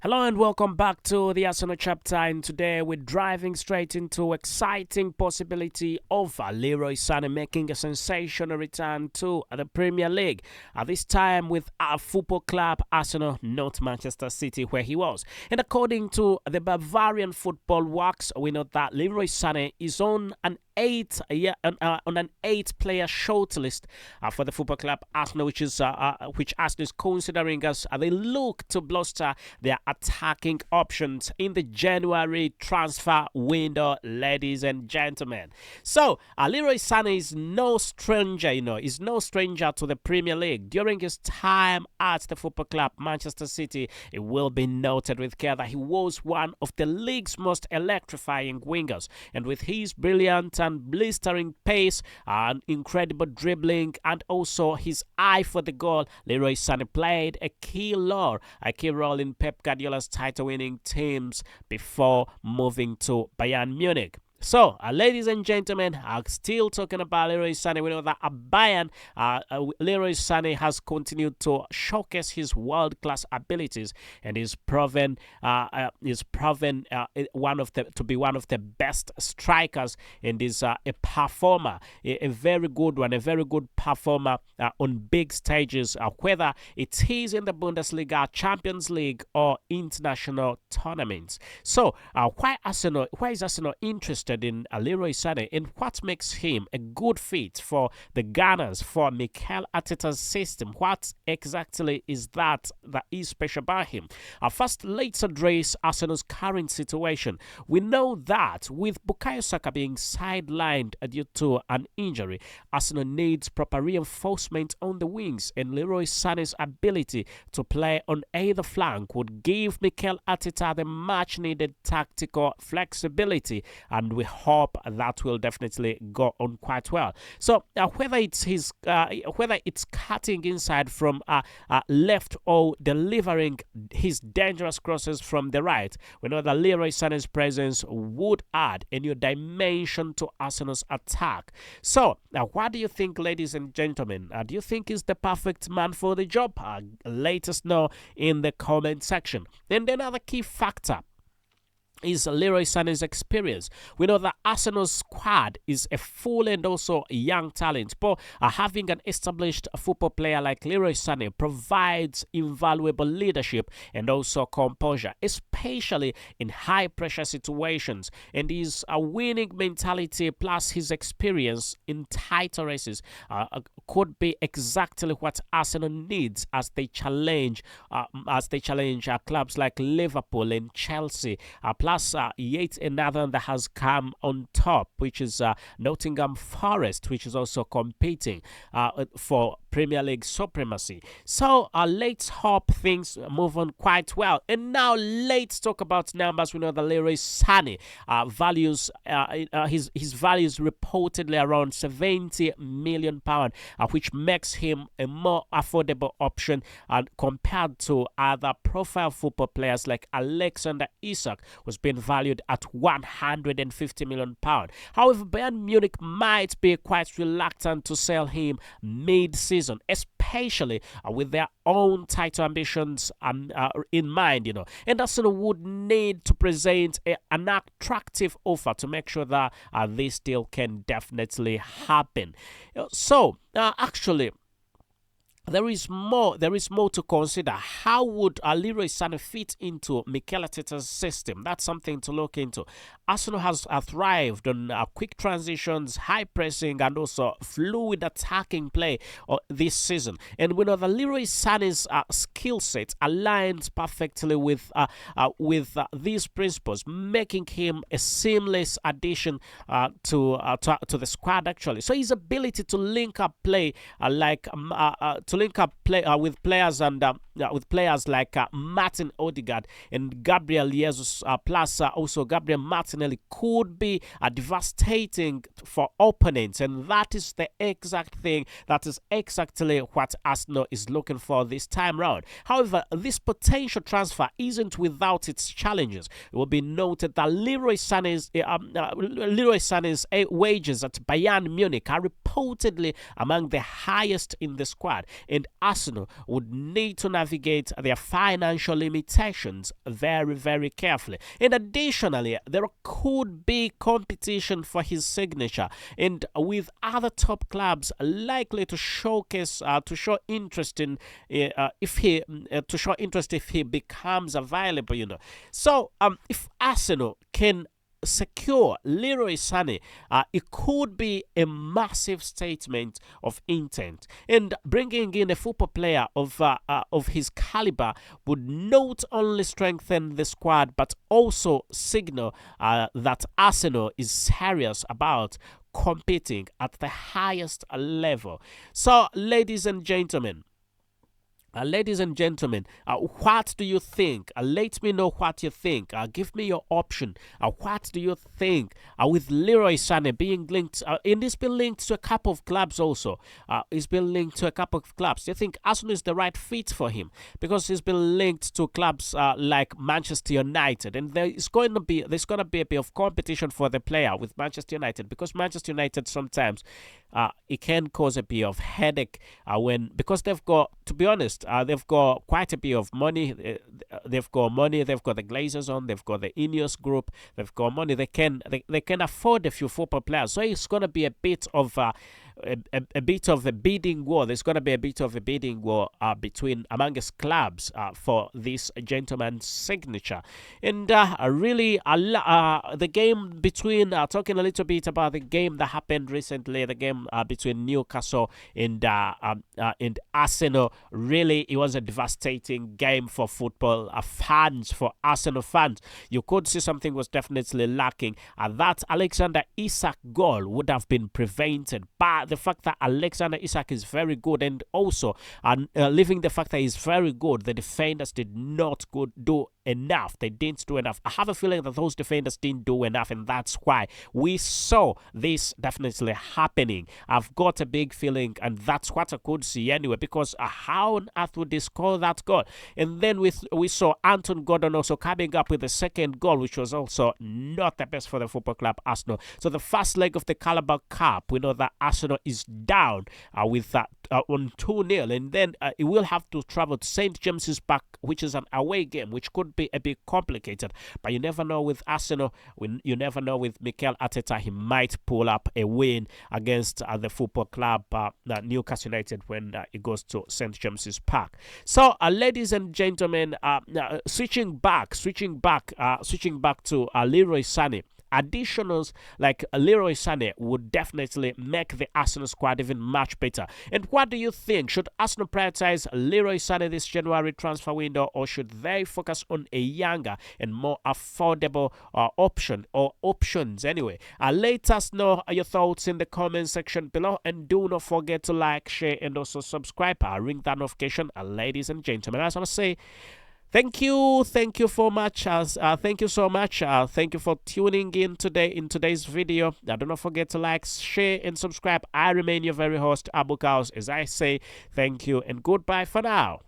Hello and welcome back to the Arsenal chapter, and today we're driving straight into exciting possibility of Leroy Sané making a sensational return to the Premier League. At this time with our football club Arsenal, not Manchester City, where he was. And according to the Bavarian Football Works, we know that Leroy Sané is on an eight-player shortlist for the football club Arsenal, which Arsenal is considering as they look to bolster their attacking options in the January transfer window, ladies and gentlemen. So Leroy Sané is no stranger, is no stranger to the Premier League. During his time at the football club Manchester City, it will be noted with care that he was one of the league's most electrifying wingers, and with his brilliant and blistering pace and incredible dribbling and also his eye for the goal, Leroy Sané played a key role in Pep Guardiola's title-winning teams before moving to Bayern Munich. So, ladies and gentlemen, still talking about Leroy Sané. We know that at Bayern, Leroy Sané has continued to showcase his world-class abilities and is proven to be one of the best strikers, and is a performer, a very good one, a very good performer on big stages, whether it is in the Bundesliga, Champions League, or international tournaments. So, why is Arsenal interested in Leroy Sané, and what makes him a good fit for the Gunners, for Mikel Arteta's system? What exactly is that is special about him? First, let's address Arsenal's current situation. We know that with Bukayo Saka being sidelined due to an injury, Arsenal needs proper reinforcement on the wings, and Leroy Sané's ability to play on either flank would give Mikel Arteta the much-needed tactical flexibility, and we hope that will definitely go on quite well. So whether it's cutting inside from left or delivering his dangerous crosses from the right, we know that Leroy Sané's presence would add a new dimension to Arsenal's attack. So what do you think, ladies and gentlemen? Do you think he's the perfect man for the job? Let us know in the comment section. And another key factor is Leroy Sané's experience. We know that Arsenal's squad is a full and also young talent, but having an established football player like Leroy Sané provides invaluable leadership and also composure, especially in high-pressure situations. And his winning mentality plus his experience in title races could be exactly what Arsenal needs as they challenge clubs like Liverpool and Chelsea. Plus, yet another that has come on top, which is Nottingham Forest, which is also competing for Premier League supremacy. So let's hope things move on quite well. And now let's talk about numbers. We know that Leroy Sané his values reportedly around £70 million, which makes him a more affordable option compared to other profile football players like Alexander Isak, who's been valued at £150 million. However, Bayern Munich might be quite reluctant to sell him mid-season, especially with their own title ambitions in mind, And Arsenal would need to present an attractive offer to make sure that this deal can definitely happen. So, actually, there is more to consider. How would Leroy Sané fit into Mikel Arteta's system? That's something to look into. Arsenal has thrived on quick transitions, high pressing, and also fluid attacking play this season. And we know that Leroy Sané's skill set aligns perfectly with these principles, making him a seamless addition to the squad. Actually, so his ability to link up play with players like Martin Odegaard and Gabriel Jesus, plus also Gabriel Martinelli, could be devastating for opponents, and that is the exact thing. That is exactly what Arsenal is looking for this time round. However, this potential transfer isn't without its challenges. It will be noted that Leroy Sané's wages at Bayern Munich are reportedly among the highest in the squad, and Arsenal would need to navigate their financial limitations very, very carefully. And additionally, there could be competition for his signature, and with other top clubs likely to showcase, to show interest in if he becomes available. So if Arsenal can secure Leroy Sané, it could be a massive statement of intent. And bringing in a football player of his caliber would not only strengthen the squad but also signal that Arsenal is serious about competing at the highest level. So, ladies and gentlemen, what do you think? Let me know what you think. Give me your option. What do you think with Leroy Sané being linked? And he's been linked to a couple of clubs also. He's been linked to a couple of clubs. Do you think Arsenal is the right fit for him? Because he's been linked to clubs like Manchester United, and there's going to be a bit of competition for the player with Manchester United, because Manchester United sometimes it can cause a bit of headache because they've got, to be honest, they've got quite a bit of money. They've got the Glazers on, they've got the Ineos group, they've got money. They can afford a few football players. So it's going to be a bit of a bidding war. There's going to be a bit of a bidding war amongst clubs for this gentleman's signature. And really, the game between, talking a little bit about the game that happened recently, the game between Newcastle and Arsenal. Really, it was a devastating game for football fans, for Arsenal fans. You could see something was definitely lacking. That Alexander Isak goal would have been prevented by the fact that Alexander Isak is very good, and also leaving the fact that he's very good, the defenders did not do enough. They didn't do enough. I have a feeling that those defenders didn't do enough, and that's why we saw this definitely happening. I've got a big feeling, and that's what I could see anyway, because how on earth would they score that goal? And then we saw Anton Gordon also coming up with the second goal, which was also not the best for the football club Arsenal. So the first leg of the Carabao Cup, we know that Arsenal is down with that on 2-0, and then it will have to travel to St. James's Park, which is an away game, which could be a bit complicated. But you never know with Arsenal. You never know with Mikel Arteta. He might pull up a win against the football club Newcastle United when it goes to St. James's Park. So, ladies and gentlemen, switching back to Leroy Sané. Additionals like Leroy Sané would definitely make the Arsenal squad even much better. And what do you think? Should Arsenal prioritize Leroy Sané this January transfer window, or should they focus on a younger and more affordable option or options anyway? Let us know your thoughts in the comment section below, and do not forget to like, share, and also subscribe. Ring that notification, ladies and gentlemen. As I was saying, thank you so much. Thank you so much. Thank you for tuning in today's video. Do not forget to like, share, and subscribe. I remain your very host, Abu Chaos, as I say thank you and goodbye for now.